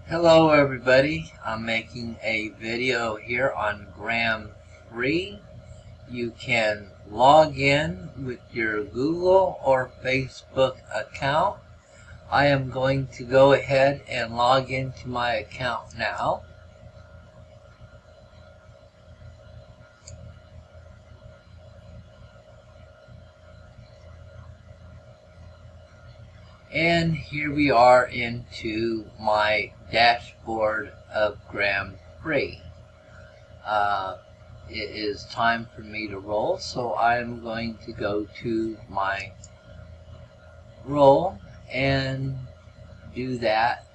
Hello everybody, I'm making a video here on Gram Free. You can log in with your Google or Facebook account. I am going to go ahead and log into my account now. And here we are into my dashboard of Gram Free. It is time for me to roll, so I'm going to go to my roll and do that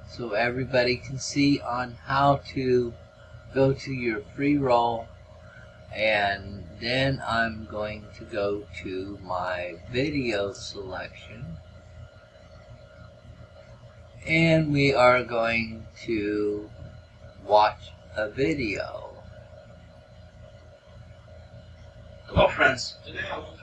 so everybody can see on how to go to your free roll. And then I'm going to go to my video selection, and we are going to watch a video. Hello friends, today I will